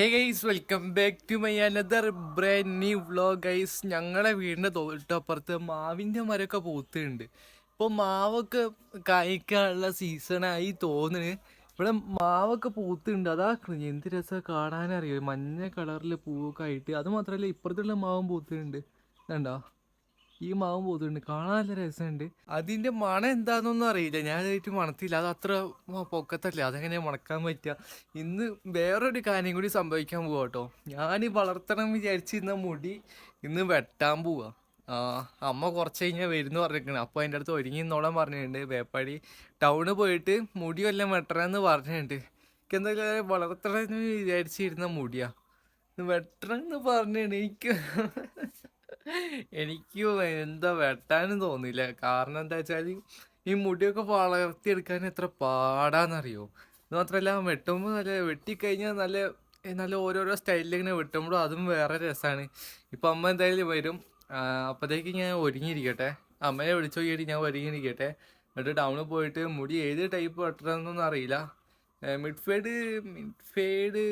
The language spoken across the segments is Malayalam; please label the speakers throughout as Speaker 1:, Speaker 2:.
Speaker 1: Hey guys, welcome back to my another brand new vlog guys. ഞങ്ങളുടെ വീടിൻ്റെ തൊട്ടപ്പുറത്ത് മാവിൻ്റെ മരമൊക്കെ പൂത്തുണ്ട്. ഇപ്പോൾ മാവൊക്കെ കായ്ക്കാനുള്ള സീസണായി തോന്നുന്നു. ഇവിടെ മാവൊക്കെ പൂത്തുണ്ട്. അതാ എന്ത് രസം കാണാനറിയോ, മഞ്ഞ കളറിൽ പൂവൊക്കെ ആയിട്ട്. അത് മാത്രമല്ല, ഇപ്പുറത്തുള്ള മാവും പൂത്തുണ്ട്. കണ്ടോ, ഈ മാവും പൂത്തുണ്ട്, കാണാൻ നല്ല രസമുണ്ട്. അതിൻ്റെ മണം എന്താണെന്നൊന്നും അറിയില്ല, ഞാൻ അതായിട്ട് മണത്തില്ല. അത് അത്ര പൊക്കത്തല്ലേ, അതെങ്ങനെയാണ് മണക്കാൻ പറ്റുക. ഇന്ന് വേറൊരു കാര്യം കൂടി സംഭവിക്കാൻ പോവാ കേട്ടോ. ഞാൻ വളർത്തണം വിചാരിച്ചിരുന്ന മുടി ഇന്ന് വെട്ടാൻ പോവാ. അമ്മ കുറച്ച് കഴിഞ്ഞാൽ വരുന്നു പറഞ്ഞിരിക്കണം. അപ്പോൾ അതിൻ്റെ അടുത്ത് ഒരുങ്ങി നിന്നോളാൻ പറഞ്ഞിട്ടുണ്ട്. വേപ്പാടി ടൗണിൽ പോയിട്ട് മുടി വല്ലതും വെട്ടണമെന്ന് പറഞ്ഞിട്ടുണ്ട്. എനിക്ക് എന്തായാലും വളർത്തണമെന്ന് വിചാരിച്ചിരുന്ന മുടിയാ, വെട്ടണമെന്ന് പറഞ്ഞിട്ടുണ്ട്. എനിക്ക് എന്താ വെട്ടാനും തോന്നില്ല. കാരണം എന്താ വെച്ചാൽ ഈ മുടിയൊക്കെ വളർത്തിയെടുക്കാൻ എത്ര പാടാന്നറിയോ. അത് മാത്രമല്ല, വെട്ടുമ്പോൾ നല്ല വെട്ടിക്കഴിഞ്ഞാൽ നല്ല നല്ല ഓരോരോ സ്റ്റൈലിൽ ഇങ്ങനെ വെട്ടുമ്പോഴും അതും വേറെ രസമാണ്. ഇപ്പം അമ്മ എന്തായാലും വരും. അപ്പോഴത്തേക്ക് ഞാൻ ഒരുങ്ങിയിരിക്കട്ടെ. അമ്മയെ വിളിച്ചു നോക്കിയിട്ട് ഞാൻ ഒരുങ്ങിയിരിക്കട്ടെ. എന്നിട്ട് ടൗണിൽ പോയിട്ട് മുടി ഏത് ടൈപ്പ് വെട്ടണമെന്നൊന്നും അറിയില്ല. മിഡ് ഫേഡ്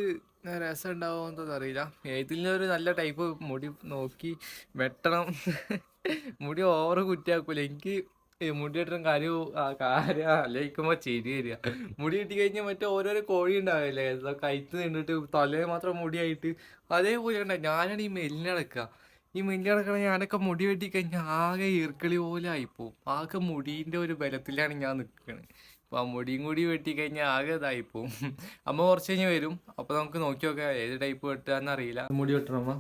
Speaker 1: രസം ഉണ്ടാവുമെന്നൊന്നും അറിയില്ല. ഏതിലൊരു നല്ല ടൈപ്പ് മുടി നോക്കി വെട്ടണം. മുടി ഓവർ കുറ്റിയാക്കൂല. എനിക്ക് മുടി വെട്ടണം കാര്യം ആലോചിക്കുമ്പോൾ ചിരി വരിക. മുടി കിട്ടി കഴിഞ്ഞാൽ മറ്റേ ഓരോരോ കോഴി ഉണ്ടാവില്ലേ, കഴുത്ത് നിന്നിട്ട് തലേ മാത്രം മുടിയായിട്ട് അതേപോലെ ഉണ്ടാവും. ഞാനാണ് ഈ മെല്ലിനടക്കുക. ഈ മെല്ലിനടക്കണ ഞാനൊക്കെ മുടി വെട്ടി കഴിഞ്ഞാൽ ആകെ ഈർക്കളി പോലെ ആയിപ്പോവും. ആകെ മുടീൻ്റെ ഒരു ബലത്തിലാണ് ഞാൻ നിൽക്കുന്നത്. അപ്പോൾ ആ മുടിയും കൂടി വെട്ടി കഴിഞ്ഞാൽ ആകെ ഇതായിപ്പോവും. അമ്മ കുറച്ച് കഴിഞ്ഞ് വരും. അപ്പോൾ നമുക്ക് നോക്കി നോക്കാം ഏത് ടൈപ്പ് വെട്ടുകയെന്ന് അറിയില്ല. മുടി വെട്ടണം അമ്മ?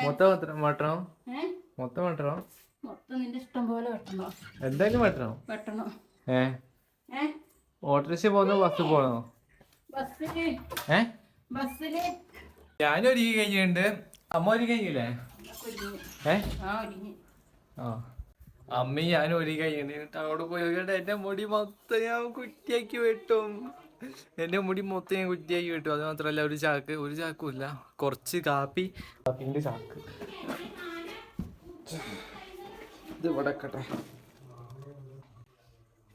Speaker 1: മൊത്തം വെട്ടണോ? മൊത്തം വെട്ടണോ? എന്തായാലും വെട്ടണോ? ഓട്ടോറിക്ഷ പോകുന്നോ ബസ് പോകണോ? ഞാനും ഒരുങ്ങി കഴിഞ്ഞിട്ടുണ്ട്. അമ്മ ഒരുങ്ങി കഴിഞ്ഞില്ലേ? അമ്മയും ഞാനും ഒരുങ്ങി കഴിഞ്ഞിട്ട് അവിടെ പോയി നോക്കിയിട്ട് എൻ്റെ മുടി മൊത്തം ഞാൻ കുറ്റിയാക്കി വെട്ടും. എൻ്റെ മുടി മൊത്തം ഞാൻ കുറ്റിയാക്കി വെട്ടും. അത് മാത്രമല്ല, ഒരു ചാക്കുമില്ല, കുറച്ച് കാപ്പിൻ്റെ ചാക്ക് ഇത് ഇവിടെ കേട്ടെ.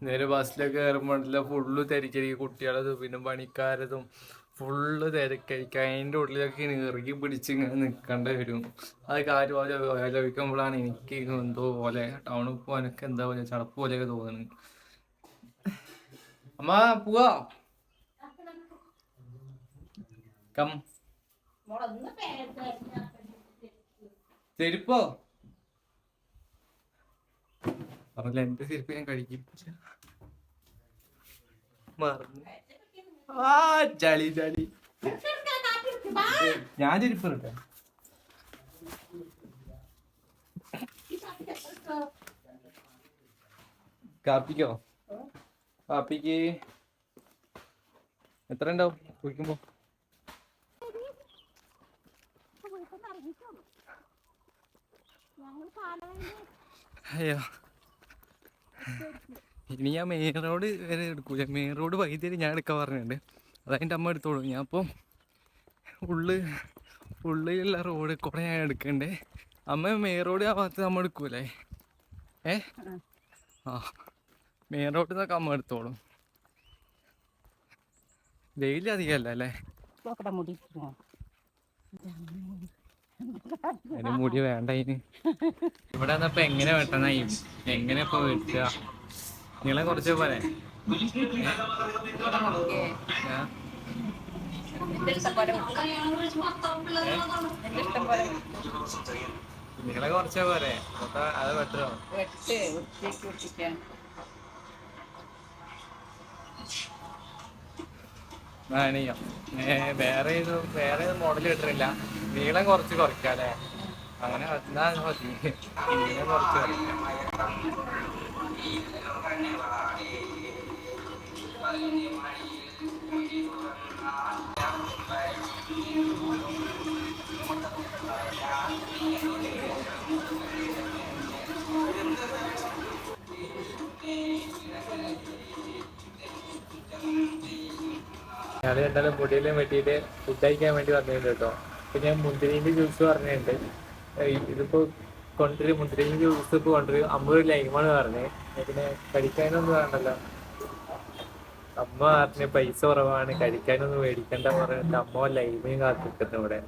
Speaker 1: നേരെ ബസ്സിലൊക്കെ കയറുമ്പോഴല്ല ഫുള്ള് തിരക്കായിരിക്കും. കുട്ടികളതും പിന്നെ പണിക്കാരതും ഫുള്ള് തിരക്കായിരിക്കും. അതിൻ്റെ ഉള്ളിലൊക്കെ ഇറുകി പിടിച്ച് ഇങ്ങനെ നിൽക്കേണ്ടി വരും. അത് കാര്യം ആലോചിക്കുമ്പോഴാണ് എനിക്ക് എന്തോ പോലെ ടൗണിൽ പോകാനൊക്കെ എന്താ പോലെ ചടപ്പ് പോലെയൊക്കെ തോന്നുന്നത്. അമ്മ പോവാ? കം ചെരുപ്പോ പറഞ്ഞില്ല, എൻ്റെ ചെരുപ്പ് ഞാൻ കഴിക്കും. മറന്നു. ചളി ഞാൻ ചെരുപ്പ് ഇട്ടെ. കാപ്പിക്കോ? കാപ്പിക്ക് എത്ര ഉണ്ടാവും കുടിക്കുമ്പോ? അയ്യോ, ഇനി ഞാൻ മെയിൻ റോഡ് വരെ എടുക്കൂല. മെയിൻ റോഡ് വൈദ്യുതി ഞാൻ എടുക്കാൻ പറഞ്ഞിട്ടുണ്ട്. അതതിൻ്റെ അമ്മ എടുത്തോളൂ. ഞാൻ അപ്പം ഉള്ളിലുള്ള റോഡ് കൂടെ ഞാൻ എടുക്കണ്ടേ. അമ്മ മെയിൻ റോഡ് ആ ഭാഗത്ത് നമ്മൾ എടുക്കൂലേ? മെയിൻ റോഡിൽ നിന്നൊക്കെ അമ്മ എടുത്തോളും. വെയിൽ അധികമല്ല അല്ലേ? അതിന് മുടി വേണ്ട. അതിന് ഇവിടെ വന്നപ്പോ എങ്ങനെ വെട്ടണായി, എങ്ങനെ ഇപ്പൊ വെട്ടുക? നിങ്ങളെ കുറച്ച് പോരെ? നിങ്ങളെ കുറച്ച് പോരെ? അത് വെട്ടോ? വേറെ മോഡൽ കിട്ടുന്നില്ല. നീളം കുറച്ച് കുറയ്ക്കാല്ലേ? അങ്ങനെ വന്നാൽ മതി. നീളം കുറച്ച് കുറയ്ക്കാം. ഞാൻ എന്തായാലും മുടിയെല്ലാം വെട്ടിയിട്ട് ഫുഡ് കഴിക്കാൻ വേണ്ടി വന്നിട്ടുണ്ട് കേട്ടോ. അപ്പം ഞാൻ മുന്തിരിൻ്റെ ജ്യൂസ് പറഞ്ഞിട്ടുണ്ട്. ഇതിപ്പോൾ കൊണ്ടുവരും, മുന്തിരിൻ്റെ ജ്യൂസ് ഇപ്പോൾ കൊണ്ടുവരും. 50 ലൈമാണ് പറഞ്ഞത്. പിന്നെ കഴിക്കാനൊന്നും വേണ്ടല്ലോ. അമ്മ പറഞ്ഞ് പൈസ കുറവാണ്, കഴിക്കാനൊന്നും മേടിക്കണ്ട പറഞ്ഞിട്ട് അമ്മ ലൈമയും കാത്തിക്കുന്നു ഇവിടെ.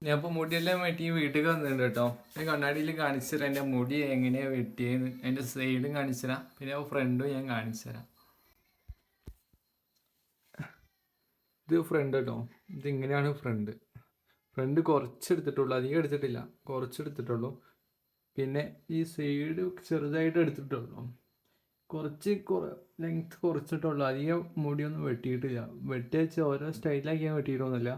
Speaker 1: ഞാൻ ഇപ്പൊ മുടിയെല്ലാം വെട്ടി വീട്ടിൽ വന്നിട്ടുണ്ട് കേട്ടോ. കണ്ണാടിയിൽ കാണിച്ചുതരാം എൻ്റെ മുടി എങ്ങനെയാ വെട്ടിയെന്ന്. എൻ്റെ സൈഡും കാണിച്ചുതരാം, പിന്നെ ഫ്രണ്ടും ഞാൻ കാണിച്ചുതരാം. ഇത് ഫ്രണ്ട് കേട്ടോ. ഇതിങ്ങനെയാണ് ഫ്രണ്ട്. ഫ്രണ്ട് കുറച്ചെടുത്തിട്ടുള്ളൂ, അധികം എടുത്തിട്ടില്ല, കുറച്ചെടുത്തിട്ടുള്ളൂ. പിന്നെ ഈ സൈഡ് ചെറുതായിട്ട് എടുത്തിട്ടുള്ളൂ, കുറച്ച് ലെങ്ത് കുറച്ചിട്ടുള്ളൂ, അധികം മുടിയൊന്നും വെട്ടിയിട്ടില്ല. വെട്ടി വെച്ച് ഓരോ സ്റ്റൈലാക്കി ഞാൻ വെട്ടിയിട്ടൊന്നുമില്ല,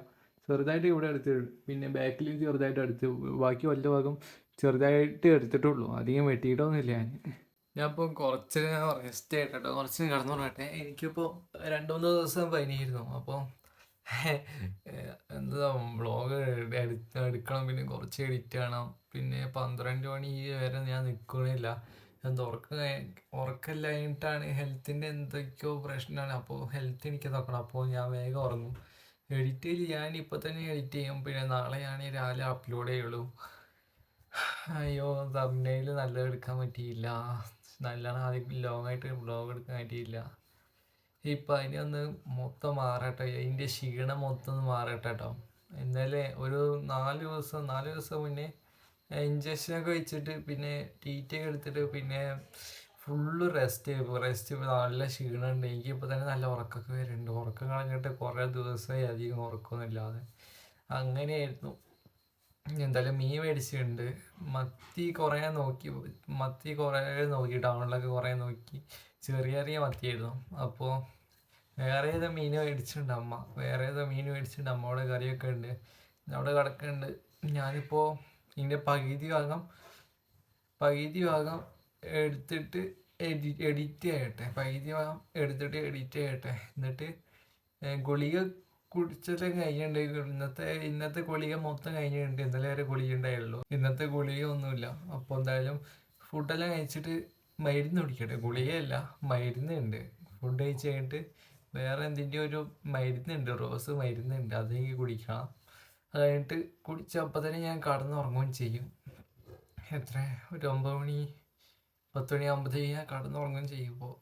Speaker 1: ചെറുതായിട്ട് ഇവിടെ എടുത്ത്, പിന്നെ ബാക്കിൽ ചെറുതായിട്ട് എടുത്ത്, ബാക്കി വല്ല ഭാഗം ചെറുതായിട്ട് എടുത്തിട്ടുള്ളൂ, അധികം വെട്ടിയിട്ടൊന്നുമില്ല ഞാൻ ഇപ്പോൾ കുറച്ച് റെസ്റ്റ് ആയിട്ടോ, കുറച്ച് കിടന്നു പറയട്ടെ. എനിക്കിപ്പോൾ 2-3 ദിവസം പനിയായിരുന്നു. അപ്പോൾ എന്താ വ്ളോഗ് എടുക്കണം, പിന്നെ കുറച്ച് എഡിറ്റ് ചെയ്യണം, പിന്നെ 12 മണി വരെ ഞാൻ നിൽക്കണില്ല. എന്താ ഉറക്കമില്ലായിട്ടാണ്, ഹെൽത്തിൻ്റെ എന്തൊക്കെയോ പ്രശ്നമാണ്. അപ്പോൾ ഹെൽത്ത് എനിക്ക് നോക്കണം, അപ്പോൾ ഞാൻ വേഗം ഉറങ്ങും. എഡിറ്റ് ഞാൻ ഇപ്പോൾ തന്നെ എഡിറ്റ് ചെയ്യും, പിന്നെ നാളെ ഞാൻ രാവിലെ അപ്ലോഡ് ചെയ്യുള്ളൂ. അയ്യോ, തംബ്നെയിൽ നല്ലത് എടുക്കാൻ പറ്റിയില്ല, നല്ലോണം ആദ്യം ലോങ് ആയിട്ട് വ്ളോഗ് എടുക്കാൻ പറ്റിയില്ല. ഇപ്പം അതിനൊന്ന് മൊത്തം മാറട്ടെ, അതിൻ്റെ ക്ഷീണം മൊത്തം ഒന്ന് മാറട്ടെ കേട്ടോ. ഇന്നലെ ഒരു 4 ദിവസം മുന്നേ ഇഞ്ചക്ഷനൊക്കെ വെച്ചിട്ട്, പിന്നെ ടീറ്റൊക്കെ എടുത്തിട്ട്, പിന്നെ ഫുള്ള് റെസ്റ്റ് നല്ല ക്ഷീണമുണ്ട്. എനിക്കിപ്പോൾ തന്നെ നല്ല ഉറക്കമൊക്കെ വരുന്നുണ്ട്. ഉറക്കം കളഞ്ഞിട്ട് കുറേ ദിവസമായി അധികം ഉറക്കമൊന്നുമില്ലാതെ അങ്ങനെയായിരുന്നു. എന്തായാലും മീൻ മേടിച്ചിട്ടുണ്ട്. മത്തി കുറേ നോക്കി, ടൗണിലൊക്കെ കുറേ നോക്കി. ചെറിയ മത്തിയായിരുന്നു. അപ്പോൾ വേറെ ഏതോ മീൻ മേടിച്ചിട്ടുണ്ട് അമ്മ, അമ്മയുടെ കറിയൊക്കെ ഉണ്ട്, അവിടെ കിടക്കുന്നുണ്ട്. ഞാനിപ്പോൾ ഇതിൻ്റെ പകുതി ഭാഗം എടുത്തിട്ട് എഡിറ്റ് ചെയ്യട്ടെ. എന്നിട്ട് ഗുളിക കുടിച്ചെല്ലാം കഴിഞ്ഞിട്ടുണ്ട്. ഇന്നത്തെ ഗുളിക മൊത്തം കഴിഞ്ഞിട്ടുണ്ട്. ഇന്നലെ വരെ ഗുളിക ഉണ്ടായുള്ളൂ, ഇന്നത്തെ ഗുളിക ഒന്നുമില്ല. അപ്പോൾ എന്തായാലും ഫുഡെല്ലാം കഴിച്ചിട്ട് മരുന്ന് കുടിക്കട്ടെ. ഗുളികയല്ല, മരുന്നുണ്ട്. ഫുഡ് കഴിച്ച് കഴിഞ്ഞിട്ട് വേറെ എന്തിൻ്റെ ഒരു മരുന്നുണ്ട്, റോസ് മരുന്നുണ്ട്, അതെനിക്ക് കുടിക്കണം. അത് കഴിഞ്ഞിട്ട് കുടിച്ചപ്പോൾ തന്നെ ഞാൻ കടന്നുറങ്ങുകയും ചെയ്യും. ഒരു 9 മണി 10 മണി ആകുമ്പോഴത്തേക്ക് ഞാൻ കടന്നുറങ്ങുകയും ചെയ്യുമ്പോൾ.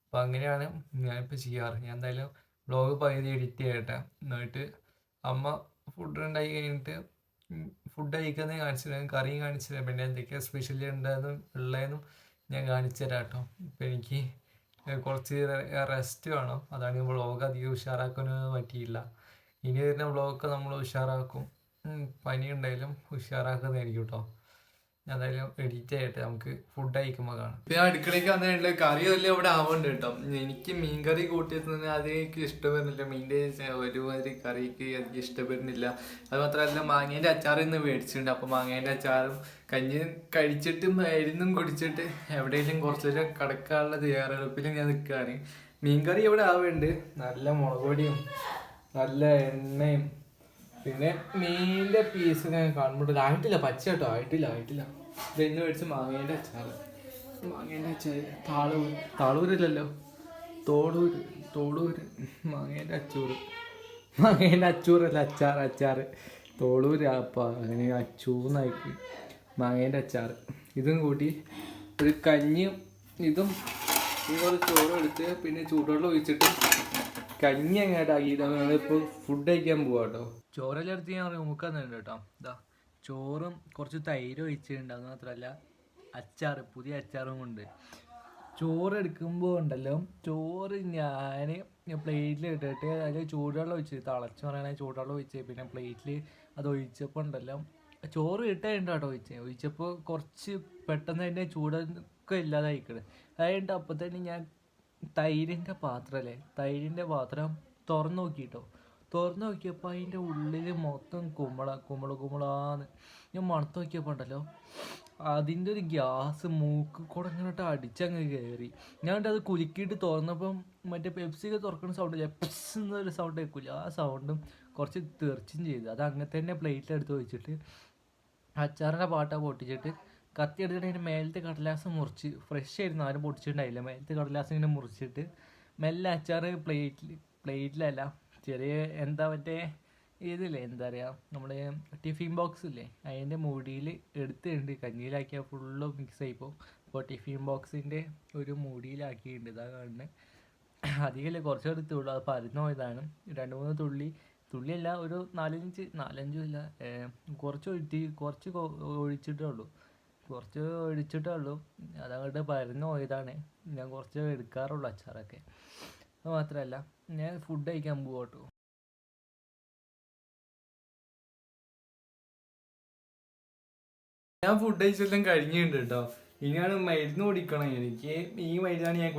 Speaker 1: അപ്പോൾ അങ്ങനെയാണ് ഞാനിപ്പോൾ ചെയ്യാറ്. ഞാൻ എന്തായാലും വ്ളോഗ് പകുതി എഡിറ്റ് ചെയ്യട്ടെ. എന്നിട്ട് അമ്മ ഫുഡ് ഉണ്ടാക്കി കഴിഞ്ഞിട്ട് ഫുഡ് കഴിക്കുന്നത് കാണിച്ചിട്ട്, കറിയും കാണിച്ചിട്ട്, പിന്നെ എന്തൊക്കെയാണ് സ്പെഷ്യൽ ഉള്ളതെന്നും ഞാൻ കാണിച്ചു തരാം കേട്ടോ. ഇപ്പം എനിക്ക് കുറച്ച് റെസ്റ്റ് വേണം, അതാണ് വ്ളോഗ് അധികം ഉഷാറാക്കാനൊന്നും പറ്റിയില്ല. ഇനി വരുന്ന വ്ളോഗൊക്കെ നമ്മൾ ഉഷാറാക്കും. പനി ഉണ്ടായാലും ഉഷാറാക്കുന്നതായിരിക്കും കേട്ടോ. ഞാൻ എന്തായാലും എഡിറ്റ് ചെയ്യട്ടെ, നമുക്ക് ഫുഡ് കഴിക്കുമ്പോൾ കാണാം. ഇപ്പം അടുക്കളയ്ക്ക് വന്നിട്ടുണ്ട്. കറി വല്ല ഇവിടെ ആവുന്നുണ്ട് കേട്ടോ. എനിക്ക് മീൻ കറി കൂട്ടിയത് അത് എനിക്ക് ഇഷ്ടപ്പെടുന്നില്ല. മീൻ്റെ ഒരുമാതിരി കറിക്ക് എനിക്ക് ഇഷ്ടപ്പെടുന്നില്ല. അത് മാത്രമല്ല, മാങ്ങേൻ്റെ അച്ചാർ ഇന്ന് മേടിച്ചിട്ടുണ്ട്. അപ്പോൾ മാങ്ങേൻ്റെ അച്ചാറും കഞ്ഞി കഴിച്ചിട്ട് മരുന്നും കുടിച്ചിട്ട് എവിടെയെങ്കിലും കുറച്ച് നേരം കിടക്കാനുള്ള തയ്യാറെടുപ്പിൽ ഞാൻ നിൽക്കുകയാണ്. മീൻ കറി ഇവിടെ ആവുന്നുണ്ട്. നല്ല മുളക് പൊടിയും നല്ല എണ്ണയും, പിന്നെ മീനിൻ്റെ പീസ് ഞാൻ കാണുമ്പോൾ ആയിട്ടില്ല, പച്ച കേട്ടോ, ആയിട്ടില്ല. ഇതെന്ന് മേടിച്ച് മാങ്ങേൻ്റെ അച്ചാർ, താളൂരല്ലല്ലോ, തോടൂര് മാങ്ങേൻ്റെ അച്ചൂറല്ല, അച്ചാർ തോളൂര്. അപ്പം അങ്ങനെ അച്ചൂന്നായിപ്പോയി. മാങ്ങേൻ്റെ അച്ചാർ ഇതും കൂട്ടി ഒരു കഞ്ഞിയും ഇതും കുറച്ച് ചോറും എടുത്ത്, പിന്നെ ചൂടുവെള്ളം ഒഴിച്ചിട്ട് കഞ്ഞി അങ്ങോട്ടാക്കി നമ്മളിപ്പോൾ ഫുഡ് കഴിക്കാൻ പോവാ കേട്ടോ. ചോറെല്ലാം എടുത്ത് ഞാൻ റൂമിൽ കേട്ടോ. ഇതാ ചോറും കുറച്ച് തൈര് ഒഴിച്ചിട്ടുണ്ട്. അത് മാത്രമല്ല പുതിയ അച്ചാറും ഉണ്ട്. ചോറ് എടുക്കുമ്പോൾ ഉണ്ടല്ലോ, ചോറ് ഞാൻ പ്ലേറ്റിൽ ഇട്ടിട്ട് അതിൽ ചൂടുവെള്ളം ഒഴിച്ച്, തിളച്ച് പറയണത് ചൂടുവെള്ളം ഒഴിച്ച്, പിന്നെ പ്ലേറ്റിൽ അത് ഒഴിച്ചപ്പോൾ ഉണ്ടല്ലോ, ചോറ് ഇട്ടുണ്ട് കേട്ടോ. ഒഴിച്ചപ്പോൾ കുറച്ച് പെട്ടെന്ന് അതിൻ്റെ ചൂടൊക്കെ ഇല്ലാതായിക്കണ്. അതുകൊണ്ട് അപ്പോൾ തന്നെ ഞാൻ തൈരിൻ്റെ പാത്രം തുറന്നു നോക്കിയപ്പോൾ അതിൻ്റെ ഉള്ളിൽ മൊത്തം കുമ്പളാന്ന്. ഞാൻ മണത്ത് നോക്കിയപ്പോൾ ഉണ്ടല്ലോ, അതിൻ്റെ ഒരു ഗ്യാസ് മൂക്ക് കൂടെ ഇങ്ങോട്ട് അടിച്ചങ്ങ് കയറി. ഞാൻ അത് കുലുക്കിയിട്ട് തുറന്നപ്പം മറ്റേ പെപ്സിയൊക്കെ തുറക്കുന്ന സൗണ്ടില്ല, പ്സ് എന്നൊരു സൗണ്ട് കേൾക്കില്ല, ആ സൗണ്ടും കുറച്ച് തെറിച്ചും ചെയ്തു. അത് അങ്ങനെ തന്നെ പ്ലേറ്റിലെടുത്ത് വെച്ചിട്ട് അച്ചാറിൻ്റെ പാട്ട പൊട്ടിച്ചിട്ട് കത്തി എടുത്തിട്ട് അതിൻ്റെ മേലത്തെ കടലാസ് മുറിച്ച്, ഫ്രഷ് ആയിരുന്നു, ആരും പൊടിച്ചിട്ടുണ്ടായില്ല. മേലത്തെ കടലാസ് ഇങ്ങനെ മുറിച്ചിട്ട് മെല്ലെ അച്ചാർ പ്ലേറ്റിലല്ല, ചെറിയ എന്താ മറ്റേ ഇതില്ലേ, എന്താ പറയുക, നമ്മുടെ ടിഫിൻ ബോക്സ് ഇല്ലേ, അതിൻ്റെ മൂടിയിൽ എടുത്തിട്ടുണ്ട്. കഞ്ഞിയിലാക്കിയാൽ ഫുള്ള് മിക്സ് ആയിപ്പോൾ. അപ്പോൾ ടിഫിൻ ബോക്സിൻ്റെ ഒരു മൂടിയിലാക്കിയിട്ടുണ്ട്. ഇതാ കാണുന്നത്. അധികമല്ലേ, കുറച്ച് എടുത്തുള്ളൂ. അത് പരന്നു പോയതാണ്. 2-3 തുള്ളിയല്ല, ഒരു 4-5 ഇല്ല, കുറച്ച് ഒഴിച്ചിട്ടേ ഉള്ളൂ. അതങ്ങോട്ട് പരന്നു പോയതാണ്. ഞാൻ കുറച്ച് എടുക്കാറുള്ളൂ അച്ചാറൊക്കെ. അത് മാത്രമല്ല, ഞാൻ ഫുഡ് കഴിക്കാൻ പോകട്ടോ. ഞാൻ ഫുഡ് കഴിച്ചെല്ലാം കഴിഞ്ഞിട്ടുണ്ട് കേട്ടോ. ഇനിയാണ് മരുന്ന് കുടിക്കണം. എനിക്ക് ഈ മരുന്നാണ് ഞാൻ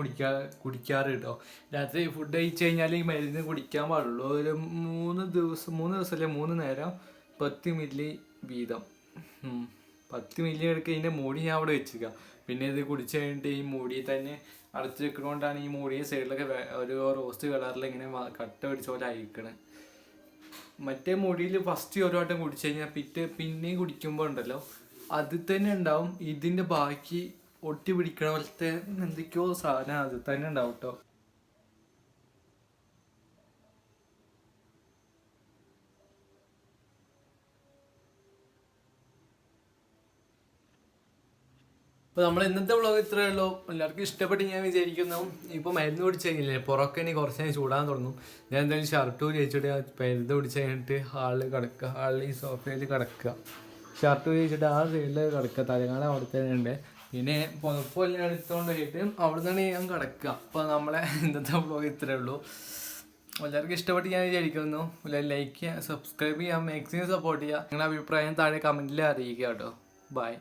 Speaker 1: കുടിക്കാറ് കേട്ടോ. രാത്രി ഫുഡ് കഴിച്ച് കഴിഞ്ഞാൽ ഈ മരുന്ന് കുടിക്കാൻ പാടുള്ളൂ. ഒരു 3 ദിവസമല്ലേ, 3 നേരം 10 മില്ലി വീതം. 10 മില്ലി എടുക്കുക. ഇതിൻ്റെ മൂടി ഞാൻ അവിടെ വെച്ചിരിക്കുക. പിന്നെ ഇത് കുടിച്ച് കഴിഞ്ഞിട്ട് ഈ മൂടി തന്നെ അടച്ചു വെക്കുന്നതുകൊണ്ടാണ് ഈ മൂടിയ സൈഡിലൊക്കെ ഒരു റോസ്റ്റ് കളറിൽ ഇങ്ങനെ കട്ട പിടിച്ച പോലെ അയക്കണേ. മറ്റേ മുടിയിൽ ഫസ്റ്റ് ഒരു വട്ടം കുടിച്ചു കഴിഞ്ഞാൽ പിന്നെയും കുടിക്കുമ്പോൾ ഉണ്ടല്ലോ, അതിൽ തന്നെ ഉണ്ടാവും ഇതിൻ്റെ ബാക്കി ഒട്ടി പിടിക്കണ പോലത്തെ എന്തൊക്കെയോ സാധനം അതിൽ തന്നെ ഉണ്ടാവും കേട്ടോ. അപ്പോൾ നമ്മൾ ഇന്നത്തെ വ്ളോഗ് ഇത്രയേ ഉള്ളൂ. എല്ലാവർക്കും ഇഷ്ടപ്പെട്ട് ഞാൻ വിചാരിക്കുന്നു. ഇപ്പോൾ മരുന്ന് കുടിച്ച് കഴിഞ്ഞില്ലേ, പുറമൊക്കെ ഇനി കുറച്ച് കഴിഞ്ഞ് ചൂടാൻ തുടങ്ങും. ഞാൻ എന്തായാലും ഷർട്ട് കഴിച്ചിട്ട് മരുന്ന് കുടിച്ച് കഴിഞ്ഞിട്ട് ഹാളിൽ ഈ സോഫയിൽ കിടക്കുക. ഷർട്ട് കഴിച്ചിട്ട് ആ സൈഡിൽ കിടക്കുക. തലകാലം അവിടെ തന്നെ ഉണ്ട്. പിന്നെ പുതപ്പെല്ലാം എടുത്തുകൊണ്ട് പോയിട്ട് അവിടെ നിന്നാണ് ഞാൻ കിടക്കുക. അപ്പോൾ നമ്മളെ ഇന്നത്തെ വ്ളോഗ് ഇത്രയേ ഉള്ളൂ. എല്ലാവർക്കും ഇഷ്ടപ്പെട്ട് ഞാൻ വിചാരിക്കുന്നു. ലൈക്ക് ചെയ്യുക, സബ്സ്ക്രൈബ് ചെയ്യുക, മാക്സിമം സപ്പോർട്ട് ചെയ്യുക. നിങ്ങളുടെ അഭിപ്രായം താഴെ കമൻറ്റിൽ അറിയിക്കുക കേട്ടോ. ബൈ.